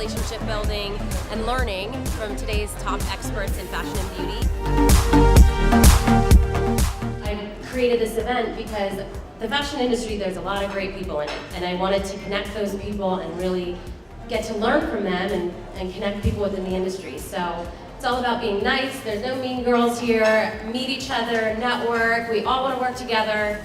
relationship building, and learning from today's top experts in fashion and beauty. I created this event because the fashion industry, there's a lot of great people in it, and I wanted to connect those people and really get to learn from them and connect people within the industry. So it's all about being nice. There's no mean girls here. Meet each other, network. We all want to work together.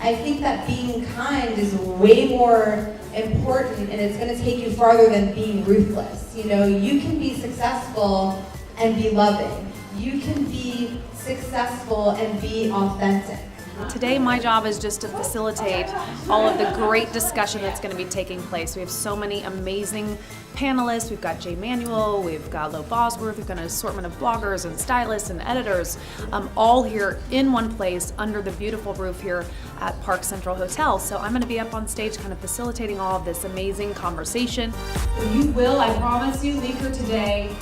I think that being kind is way more important, and it's going to take you farther than being ruthless. You know, you can be successful and be loving. You can be successful and be authentic. Today my job is just to facilitate all of the great discussion that's going to be taking place. We have so many amazing panelists. We've got Manuel, we've got Bosworth, we've got an assortment of bloggers and stylists and editors, all here in one place under the beautiful roof here at Park Central Hotel. So I'm going to be up on stage kind of facilitating all of this amazing conversation. You will, I promise you, leave here today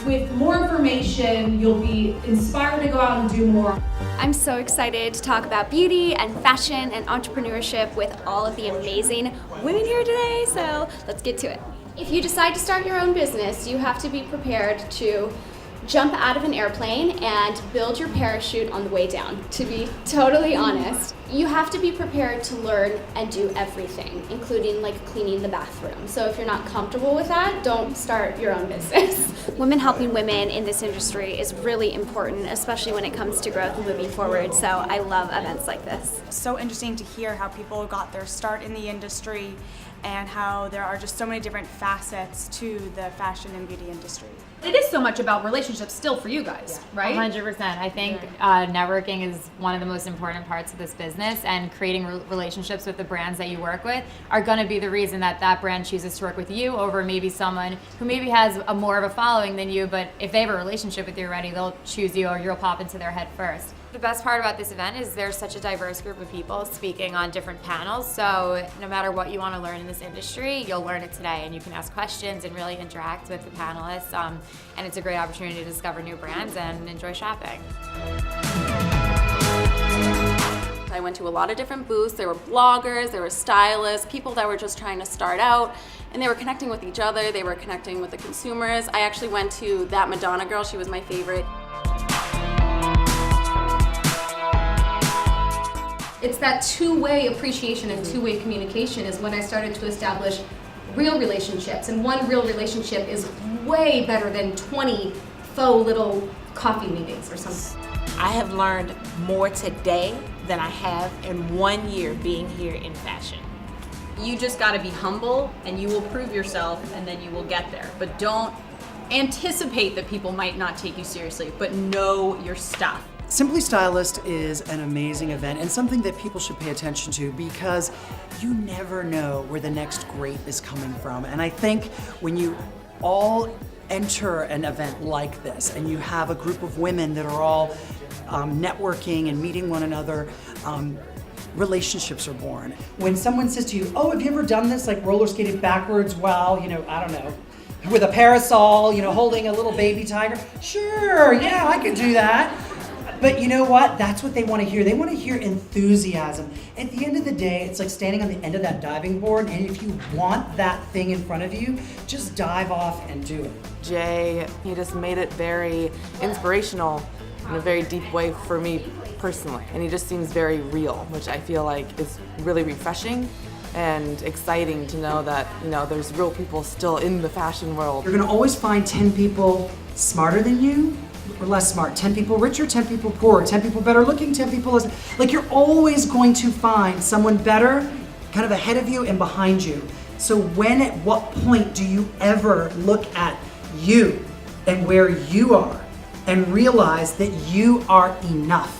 with more information. You'll be inspired to go out and do more. I'm so excited to talk about beauty and fashion and entrepreneurship with all of the amazing women here today, so let's get to it. If you decide to start your own business, you have to be prepared to jump out of an airplane and build your parachute on the way down. To be totally honest, you have to be prepared to learn and do everything, including like cleaning the bathroom. So if you're not comfortable with that, don't start your own business. Women helping women in this industry is really important, especially when it comes to growth and moving forward. So I love events like this. So interesting to hear how people got their start in the industry and how there are just so many different facets to the fashion and beauty industry. It is so much about relationships still for you guys, right? 100%. I think networking is one of the most important parts of this business, and creating relationships with the brands that you work with are going to be the reason that that brand chooses to work with you over maybe someone who maybe has a more of a following than you, but if they have a relationship with you already, they'll choose you or you'll pop into their head first. The best part about this event is there's such a diverse group of people speaking on different panels, so no matter what you want to learn in this industry, you'll learn it today, and you can ask questions and really interact with the panelists, and it's a great opportunity to discover new brands and enjoy shopping. I went to a lot of different booths. There were bloggers, there were stylists, people that were just trying to start out, and they were connecting with each other, they were connecting with the consumers. I actually went to that Madonna girl, she was my favorite. It's that two-way appreciation and two-way communication is when I started to establish real relationships. And one real relationship is way better than 20 faux little coffee meetings or something. I have learned more today than I have in 1 year being here in fashion. You just got to be humble, and you will prove yourself, and then you will get there. But don't anticipate that people might not take you seriously, but know your stuff. Simply Stylist is an amazing event and something that people should pay attention to, because you never know where the next great is coming from. And I think when you all enter an event like this and you have a group of women that are all networking and meeting one another, relationships are born. When someone says to you, oh, have you ever done this, like roller skating backwards while, I don't know, with a parasol, holding a little baby tiger? Sure, yeah, I could do that. But you know what? That's what they want to hear. They want to hear enthusiasm. At the end of the day, it's like standing on the end of that diving board, and if you want that thing in front of you, just dive off and do it. Jay, he just made it very inspirational in a very deep way for me personally. And he just seems very real, which I feel like is really refreshing and exciting to know that, there's real people still in the fashion world. You're gonna always find 10 people smarter than you, or less smart, 10 people richer, 10 people poorer, 10 people better looking, 10 people less. Like, you're always going to find someone better, kind of ahead of you and behind you. So at what point do you ever look at you and where you are and realize that you are enough?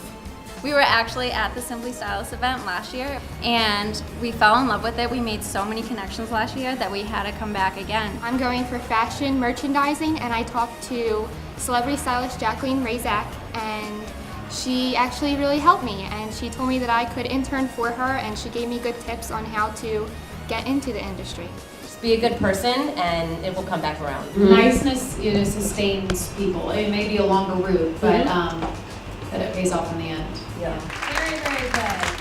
We were actually at the Simply Stylist event last year, and we fell in love with it. We made so many connections last year that we had to come back again. I'm going for fashion merchandising, and I talked to celebrity stylist Jacqueline Razak, and she actually really helped me, and she told me that I could intern for her, and she gave me good tips on how to get into the industry. Just be a good person, and it will come back around. Niceness, sustains people. It may be a longer route, but it pays off in the end. Yeah. Very, very good.